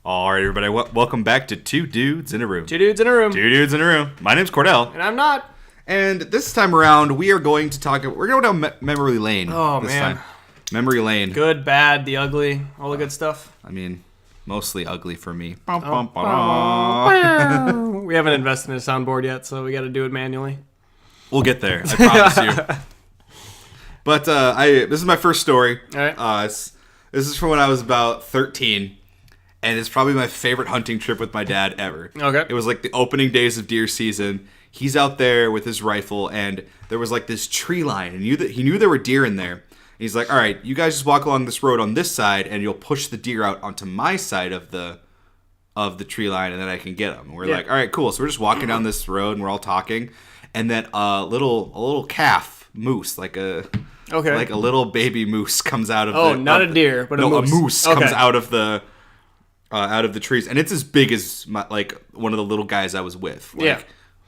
All right, everybody, welcome back to Two Dudes in a Room. Two Dudes in a Room. Two Dudes in a Room. My name's Cordell. And I'm not. And this time around, we're going down memory lane. Oh, this man. time. Memory lane. Good, bad, the ugly, all the good stuff. I mean, mostly ugly for me. We haven't invested in a soundboard yet, so we got to do it manually. We'll get there, I promise you. But this is my first story. All right. This is from when I was about 13. And it's probably my favorite hunting trip with my dad ever. Okay. It was like the opening days of deer season. He's out there with his rifle, and there was like this tree line, and he knew there were deer in there. And he's like, "All right, you guys just walk along this road on this side, and you'll push the deer out onto my side of the tree line, and then I can get them." And we're like, "All right, cool." So we're just walking down this road, and we're all talking, and then a little calf moose, like a little baby moose, comes out of a deer, but a moose comes out of the trees, and it's as big as one of the little guys I was with.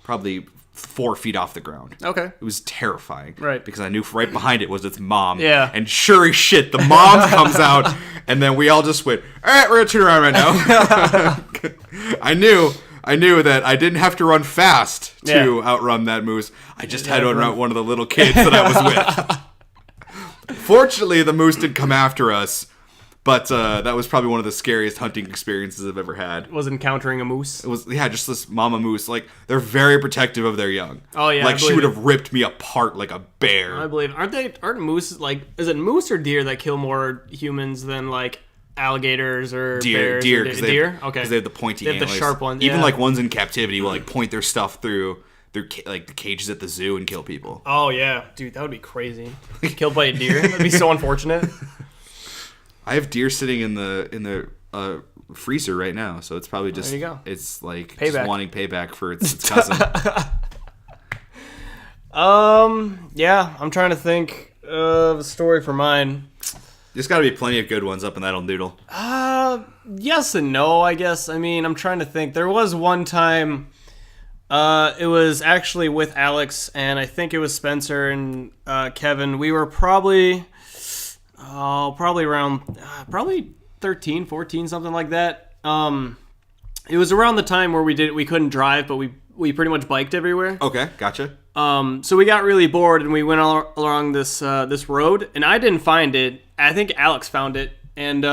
Probably 4 feet off the ground. Okay. It was terrifying. Right. Because I knew right behind it was its mom. Yeah. And sure as shit, the mom comes out, and then we all just went, "All right, we're gonna turn around right now." I knew that I didn't have to run fast to outrun that moose. I just had to outrun one of the little kids that I was with. Fortunately, the moose didn't come after us. But that was probably one of the scariest hunting experiences I've ever had. Was encountering a moose? It was, just this mama moose. Like, they're very protective of their young. Oh, yeah. Like, she would have ripped me apart like a bear. I believe. Aren't moose, is it moose or deer that kill more humans than, alligators or bears? Deer. Okay. Because they have the pointy antlers. They have the sharp ones, Even, ones in captivity will, point their stuff through the cages at the zoo and kill people. Oh, yeah. Dude, that would be crazy. Killed by a deer? That'd be so unfortunate. I have deer sitting in the freezer right now, so it's probably just it's like just wanting payback for its cousin. Yeah, I'm trying to think of a story for mine. There's got to be plenty of good ones up in that old noodle. Yes and no, I guess. I mean, I'm trying to think. There was one time, it was actually with Alex, and I think it was Spencer and Kevin. We were probably around 13, 14, something like that. It was around the time where we couldn't drive, but we pretty much biked everywhere. Okay, gotcha. So we got really bored, and we went all along this road, and I didn't find it. I think Alex found it, and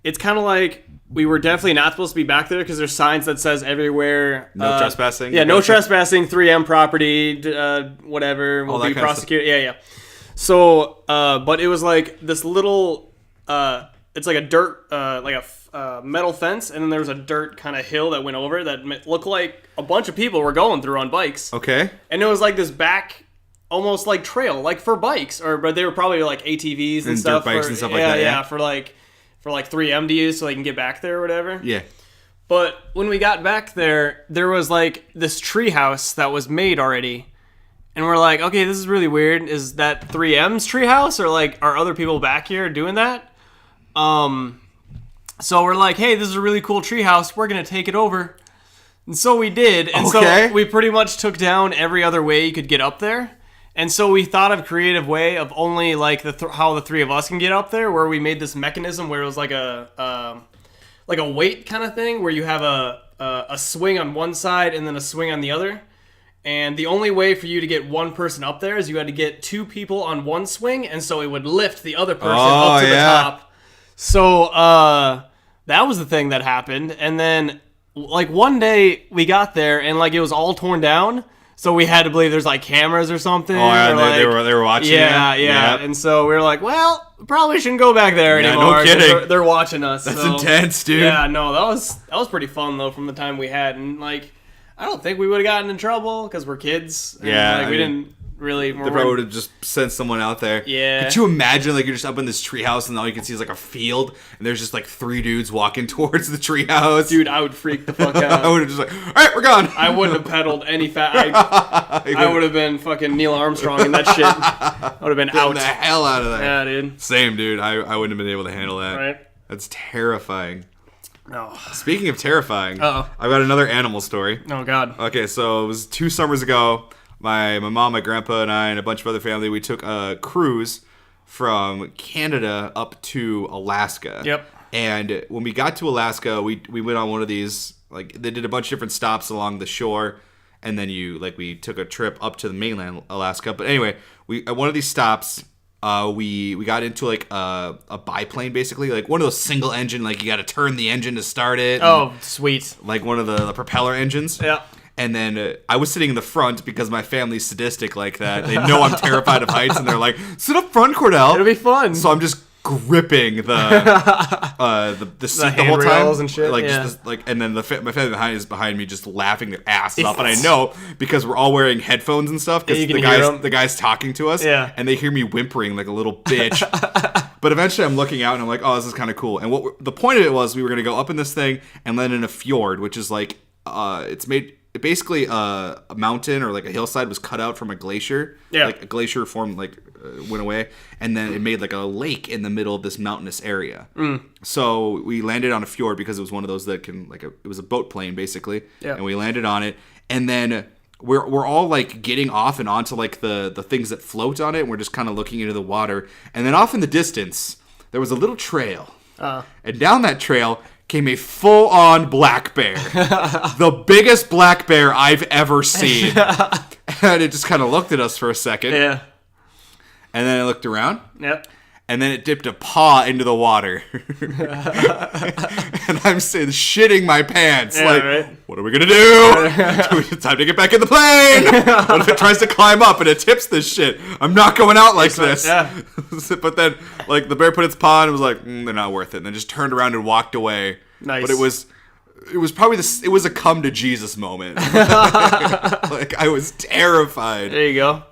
it's kind of like we were definitely not supposed to be back there because there's signs that says everywhere. No trespassing. Yeah, no trespassing, 3M property, whatever, will be prosecuted. Yeah. So, but it was like this little, it's like a dirt, a metal fence, and then there was a dirt kind of hill that went over it that looked like a bunch of people were going through on bikes. Okay. And it was like this back, almost like trail, like for bikes, but they were probably like ATVs and stuff. Dirt bikes and stuff like that. Yeah, for 3M to use so they can get back there or whatever. Yeah. But when we got back there, there was like this tree house that was made already. And we're like, okay, this is really weird. Is that 3M's treehouse, or are other people back here doing that? So we're like, hey, this is a really cool treehouse. We're gonna take it over. And so we did. And so we pretty much took down every other way you could get up there. And so we thought of a creative way of only how the three of us can get up there, where we made this mechanism where it was like a weight kind of thing, where you have a swing on one side and then a swing on the other. And the only way for you to get one person up there is you had to get two people on one swing, and so it would lift the other person up to the top. So that was the thing that happened. And then one day we got there and it was all torn down, so we had to believe there's cameras or something. Oh yeah, they were watching. Yeah. Yep. And so we were like, well, probably shouldn't go back there anymore. No kidding. They're watching us. That's intense, dude. Yeah, no, that was pretty fun though from the time we had, and I don't think we would have gotten in trouble because we're kids. And, we didn't really. They probably would have just sent someone out there. Yeah. Could you imagine you're just up in this treehouse and all you can see is a field and there's just 3 dudes walking towards the treehouse? Dude, I would freak the fuck out. I would have just all right, we're gone. I wouldn't have pedaled any I would have been fucking Neil Armstrong in that shit. I would have been out. The hell out of there. Yeah, dude. Same, dude. I wouldn't have been able to handle that. Right. That's terrifying. No. Speaking of terrifying, Uh-oh. I've got another animal story. Oh, God. Okay, so it was 2 summers ago. My mom, my grandpa, and I, and a bunch of other family, we took a cruise from Canada up to Alaska. Yep. And when we got to Alaska, we went on one of these, like, they did a bunch of different stops along the shore, and then we took a trip up to the mainland Alaska. But anyway, at one of these stops, we got into like a biplane, basically, like one of those single engine, like you got to turn the engine to start it. Oh, sweet! Like one of the propeller engines. Yeah. And then I was sitting in the front because my family's sadistic like that. They know I'm terrified of heights, and they're like, "Sit up front, Cordell. It'll be fun." So I'm just gripping the seat the whole time, and shit. Like, yeah. just and then my family is behind me, just laughing their asses off. And I know because we're all wearing headphones and stuff because the guy's talking to us, and they hear me whimpering like a little bitch. But eventually, I'm looking out and I'm like, "Oh, this is kind of cool." And the point of it was, we were gonna go up in this thing and land in a fjord, which is like basically a mountain or like a hillside was cut out from a glacier. Yeah. Like a glacier formed, went away, and then it made like a lake in the middle of this mountainous area. So we landed on a fjord because it was one of those that can it was a boat plane basically. Yeah. And we landed on it, and then we're all like getting off and onto like the things that float on it, and we're just kind of looking into the water, and then off in the distance there was a little trail. And down that trail came a full-on black bear. The biggest black bear I've ever seen. And it just kind of looked at us for a second. Yeah. And then it looked around. Yep. And then it dipped a paw into the water. And I'm shitting my pants. What are we going to do? It's time to get back in the plane. What if it tries to climb up and it tips this shit? I'm not going out like this. Yeah. But then, the bear put its paw and it was like, they're not worth it. And then just turned around and walked away. Nice. But it was probably it was a come to Jesus moment. I was terrified. There you go.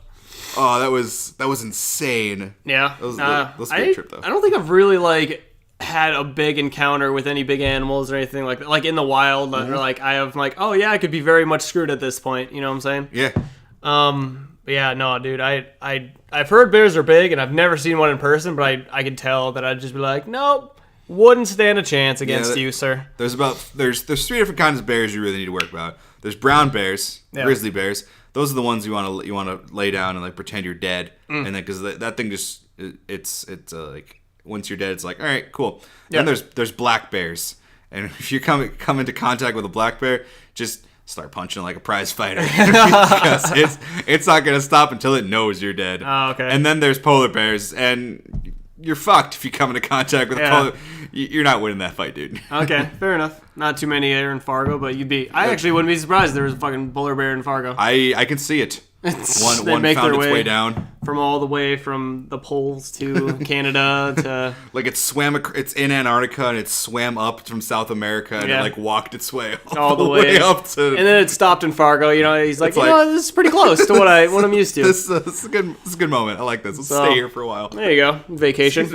Oh, that was insane. Yeah. That was a good trip, though. I don't think I've really, had a big encounter with any big animals or anything like that. Like, in the wild, or, I have, oh, yeah, I could be very much screwed at this point. You know what I'm saying? Yeah. But yeah, no, dude, I've heard bears are big, and I've never seen one in person, but I could tell that I'd just be like, nope, wouldn't stand a chance against you, sir. There's 3 different kinds of bears you really need to worry about. There's brown bears, grizzly bears. Those are the ones you want to lay down and pretend you're dead, and then because that thing just it's once you're dead, it's like, all right, cool. Then there's black bears, and if you come into contact with a black bear, just start punching like a prize fighter because it's not gonna stop until it knows you're dead. Oh, okay. And then there's polar bears, and you're fucked if you come into contact with a polar. You're not winning that fight, dude. Okay, fair enough. Not too many there in Fargo, but I actually wouldn't be surprised if there was a fucking polar bear in Fargo. I can see it. One make found their its way down from all the way from the poles to Canada to it's in Antarctica and it swam up from South America and it walked its way all the way up to, and then it stopped in Fargo. He's like, this is pretty close to what I'm used to. This is a good moment. I like this. Let's stay here for a while. There you go, vacation.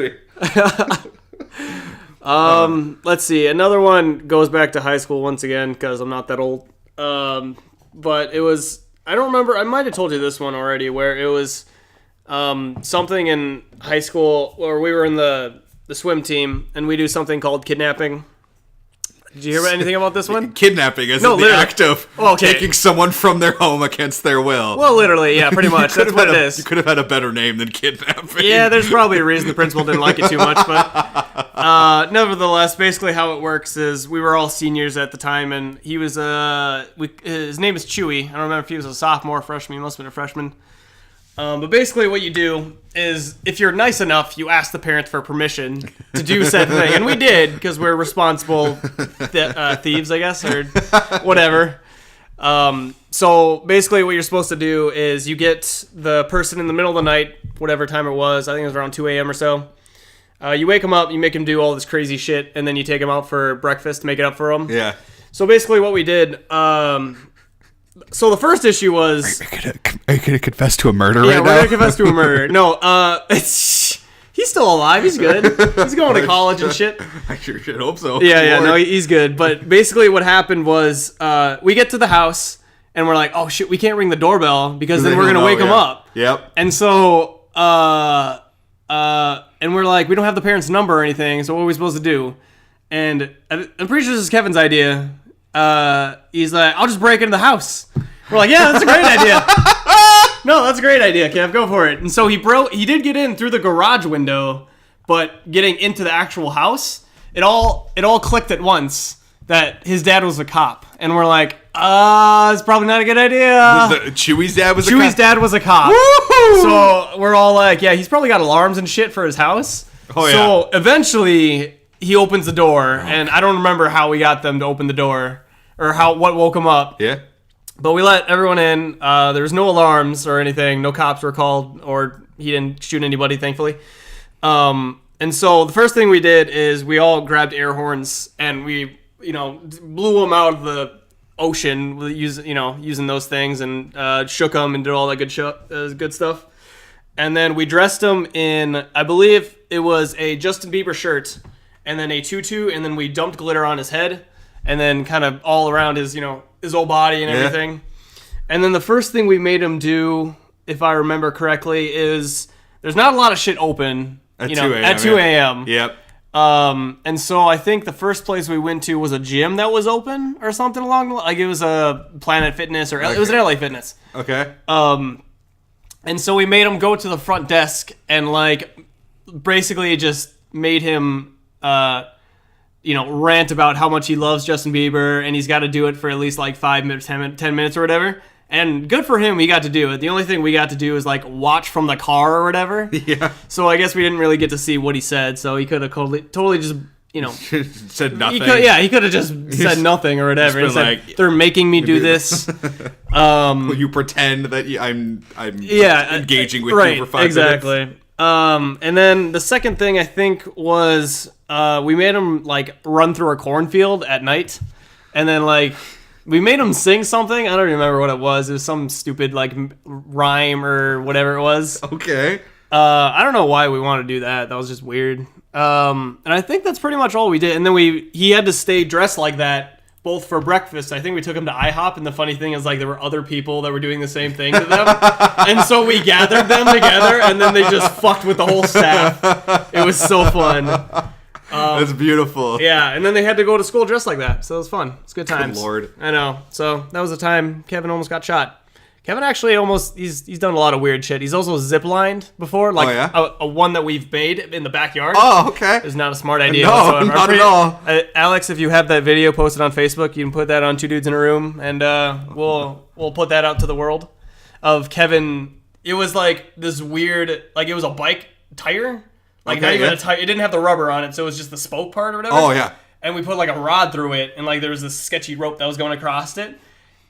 Let's see. Another one goes back to high school once again because I'm not that old. But it was. I don't remember. I might have told you this one already, where it was something in high school where we were in the swim team and we do something called kidnapping. Did you hear anything about this one? Kidnapping is the act of taking someone from their home against their will. Well, literally, yeah, pretty much. That's what it is. You could have had a better name than kidnapping. Yeah, there's probably a reason the principal didn't like it too much, but nevertheless, basically how it works is we were all seniors at the time, and he was his name is Chewy. I don't remember if he was a sophomore, freshman. He must have been a freshman. But basically what you do is, if you're nice enough, you ask the parents for permission to do said thing. And we did, because we're responsible thieves, I guess, or whatever. So basically what you're supposed to do is you get the person in the middle of the night, whatever time it was, I think it was around 2 a.m. or so. You wake them up, you make them do all this crazy shit, and then you take them out for breakfast to make it up for them. Yeah. So basically what we did... So the first issue was... Are you gonna confess to a murder right now? Yeah, we're gonna confess to a murder. No, he's still alive. He's good. He's going to college and shit. I sure should hope so. Yeah, no, he's good. But basically what happened was we get to the house and we're like, oh shit, we can't ring the doorbell because then we're gonna wake him up. Yep. And so, and we're like, we don't have the parents' number or anything, so what are we supposed to do? And I'm pretty sure this is Kevin's idea. He's like, I'll just break into the house. We're like, yeah, that's a great idea. No, that's a great idea, Kev. Go for it. And so he did get in through the garage window, but getting into the actual house. it all clicked at once that his dad was a cop, and we're like, it's probably not a good idea. Chewie's dad was Chewie's dad was a cop. Woo-hoo! So we're all like, yeah, he's probably got alarms and shit for his house. Oh yeah. So eventually he opens the door, and I don't remember how we got them to open the door or what woke him up. Yeah. But we let everyone in. There was no alarms or anything. No cops were called, or he didn't shoot anybody, thankfully. And so the first thing we did is we all grabbed air horns and we, blew them out of the ocean using those things and shook them and did all that good stuff. And then we dressed him in, I believe it was a Justin Bieber shirt and then a tutu, and then we dumped glitter on his head and then kind of all around his whole body and everything. And then the first thing we made him do, if I remember correctly, is there's not a lot of shit open at 2 a.m. Yep. And so I think the first place we went to was a gym that was open or something along the line. Like it was a Planet Fitness or it was an LA Fitness. Okay. And so we made him go to the front desk and basically just made him rant about how much he loves Justin Bieber and he's got to do it for at least 5 minutes, 10 minutes or whatever. And good for him, he got to do it. The only thing we got to do is watch from the car or whatever. Yeah. So I guess we didn't really get to see what he said. So he could have totally just said nothing. He could have just said nothing or whatever. He said, they're making me do this. You pretend that I'm engaging with you for 5 minutes. Exactly. And then the second thing I think was we made him run through a cornfield at night, and then we made him sing something. I don't remember what it was. It was some stupid rhyme or whatever it was. Okay. I don't know why we wanted to do that. That was just weird. And I think that's pretty much all we did. And then he had to stay dressed like that both for breakfast. I think we took him to IHOP, and the funny thing is there were other people that were doing the same thing to them. And so we gathered them together, and then they just fucked with the whole staff. It was so fun. That's beautiful. Yeah, and then they had to go to school dressed like that, so it was fun. It's good times. Good Lord. I know. So that was the time Kevin almost got shot. Kevin actually he's done a lot of weird shit. He's also zip-lined before, a one that we've made in the backyard. Oh, okay. It's not a smart idea no, whatsoever. Not at all. Alex, if you have that video posted on Facebook, you can put that on Two Dudes in a Room, and we'll put that out to the world of Kevin. It was this weird, it was a bike tire. Not even a tire. It didn't have the rubber on it, so it was just the spoke part or whatever. Oh, yeah. And we put a rod through it, and there was this sketchy rope that was going across it.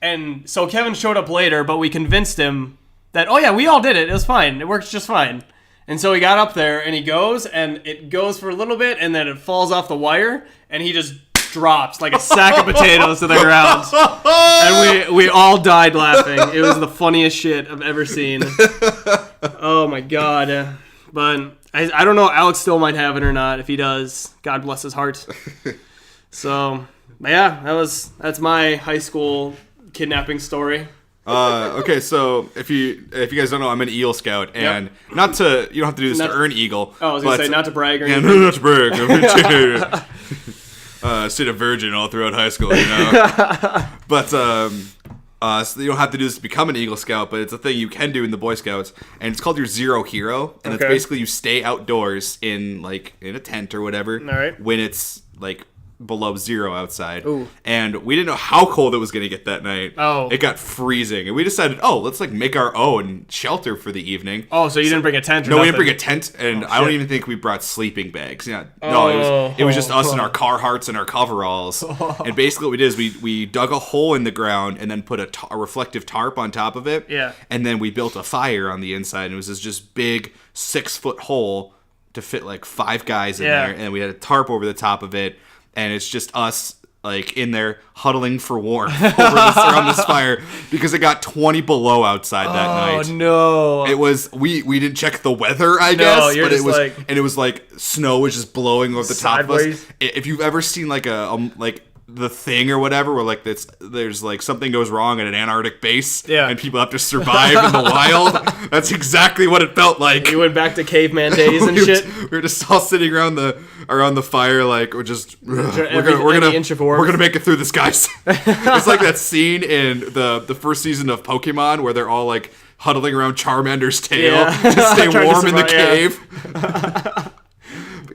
And so Kevin showed up later, but we convinced him that, oh yeah, we all did it. It was fine. It works just fine. And so he got up there, and he goes, and it goes for a little bit, and then it falls off the wire, and he just drops like a sack of potatoes to the ground. And we all died laughing. It was the funniest shit I've ever seen. Oh my God. But I don't know. Alex still might have it or not. If he does, God bless his heart. So, yeah, that's my high school kidnapping story. Okay, so if you guys don't know, I'm an Eagle Scout, and you don't have to do this to earn Eagle. Oh, I was gonna say not to brag or anything. Yeah, not to brag. Stayed a virgin all throughout high school, But so you don't have to do this to become an Eagle Scout, but it's a thing you can do in the Boy Scouts, and it's called your Zero Hero, and it's basically you stay outdoors in a tent or whatever, all right, when it's below zero outside. Ooh. And we didn't know how cold it was going to get that night. Oh. It got freezing. And we decided, let's make our own shelter for the evening. Oh, so you didn't bring a tent or No, nothing? we didn't bring a tent, and I don't even think we brought sleeping bags. Yeah. No, it was just us and our Carhartts and our coveralls. And basically what we did is we dug a hole in the ground and then put a reflective tarp on top of it. Yeah. And then we built a fire on the inside, and it was this just big 6-foot hole to fit 5 guys in there, and we had a tarp over the top of it. And it's just us, in there huddling for warmth around this fire because it got 20 below outside that night. Oh no! It was we didn't check the weather, I guess, but it was and it was snow was just blowing over the sideways. top of us. If you've ever seen The Thing or whatever, where there's something goes wrong at an Antarctic base, and people have to survive in the wild. That's exactly what it felt like. You went back to caveman days and shit. We were just all sitting around the fire, we're gonna make it through this, guys. It's like that scene in the first season of Pokemon where they're all huddling around Charmander's tail to stay warm in the cave.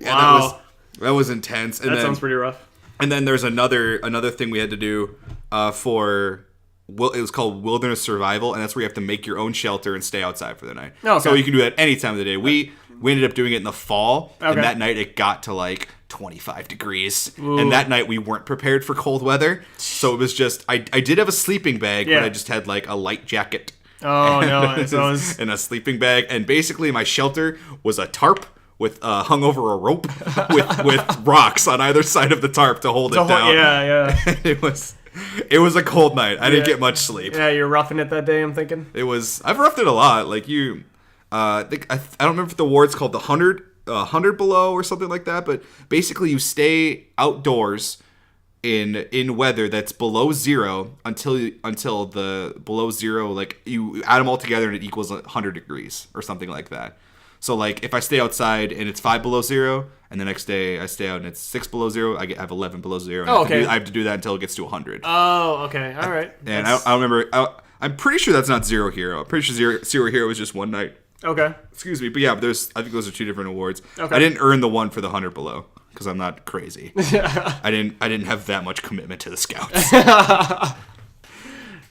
Wow. That was intense. And that sounds pretty rough. And then there's another thing we had to do it was called Wilderness Survival, and that's where you have to make your own shelter and stay outside for the night. Okay. So you can do that any time of the day. We ended up doing it in the fall, okay. and that night it got to like 25 degrees. Ooh. And that night we weren't prepared for cold weather, so it was just I did have a sleeping bag, but I just had like a light jacket. Oh no! And a sleeping bag, and basically my shelter was a tarp with hung over a rope with rocks on either side of the tarp to hold it down. Yeah. It was a cold night. I didn't get much sleep. Yeah, you're roughing it that day, I'm thinking. I've roughed it a lot. Like I don't remember if the ward's called the 100 below or something like that, but basically you stay outdoors in weather that's below zero until the below zero, like you add them all together and it equals 100 degrees or something like that. So like if I stay outside and it's 5 below zero, and the next day I stay out and it's 6 below zero, I have 11 below zero. And I have to do that until it gets to 100. Oh, okay, all right. And I remember. I'm pretty sure that's not Zero Hero. I'm pretty sure Zero Hero was just one night. Okay. Excuse me, but yeah, I think those are 2 different awards. Okay. I didn't earn the one for the 100 below because I'm not crazy. I didn't have that much commitment to the Scouts.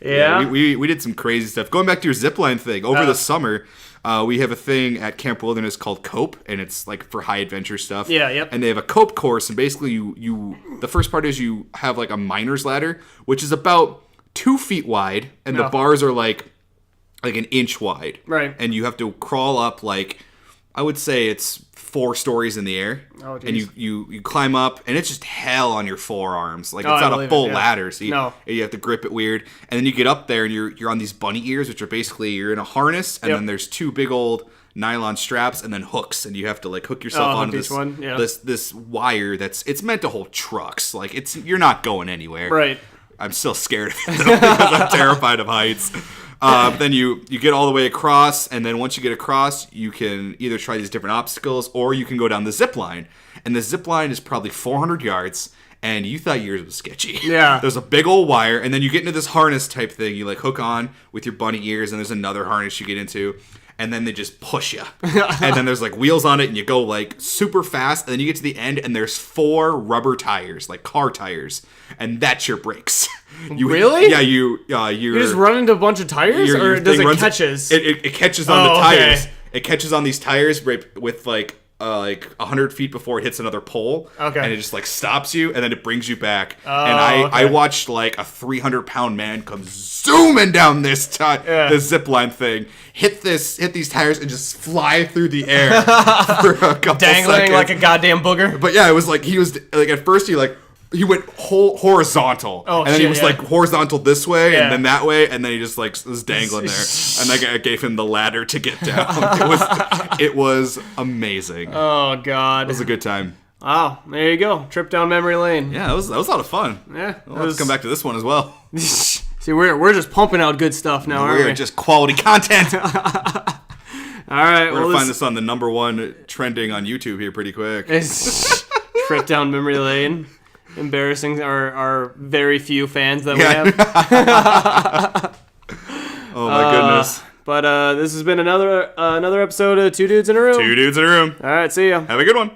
Yeah. We did some crazy stuff. Going back to your zipline thing, over the summer, we have a thing at Camp Wilderness called Cope, and it's like for high adventure stuff. Yeah, yep. And they have a Cope course, and basically you the first part is you have like a miner's ladder, which is about 2 feet wide, and the bars are like an inch wide. Right. And you have to crawl up like, I would say it's 4 stories in the air. Oh, geez. And you climb up, and it's just hell on your forearms. Like, it's not a full ladder, so you have to grip it weird. And then you get up there, and you're on these bunny ears, which are basically, you're in a harness, and then there's 2 big old nylon straps, and then hooks, and you have to like hook yourself onto this wire it's meant to hold trucks. Like, you're not going anywhere. Right. I'm still scared of it, though, because I'm terrified of heights. Then you get all the way across, and then once you get across, you can either try these different obstacles, or you can go down the zip line. And the zip line is probably 400 yards, and you thought yours was sketchy. Yeah. There's a big old wire, and then you get into this harness type thing. You like hook on with your bunny ears, and there's another harness you get into, and then they just push you. And then there's like wheels on it, and you go like super fast, and then you get to the end, and there's 4 rubber tires, like car tires, and that's your brakes. Really? Yeah, you just run into a bunch of tires, or does it catches? It catches on the tires. Okay. It catches on these tires with like 100 feet before it hits another pole. Okay. And it just like stops you, and then it brings you back. I watched like a 300-pound man come zooming down this zip line thing, hit these tires, and just fly through the air for a couple dangling seconds. Like a goddamn booger. But yeah, it was like he was like at first he went horizontal, and then he was like horizontal this way, and then that way, and then he just like was dangling there, and I gave him the ladder to get down. It was amazing. Oh god, it was a good time. Wow, there you go, trip down memory lane. Yeah, that was a lot of fun. Yeah, let's come back to this one as well. See, we're just pumping out good stuff now, aren't we? We're just quality content. All right, we're gonna find this on the #1 trending on YouTube here pretty quick. Trip down memory lane. Embarrassing our very few fans that we have. Oh my goodness. But this has been another episode of 2 Dudes in a Room. 2 Dudes in a Room. All right, see ya. Have a good one.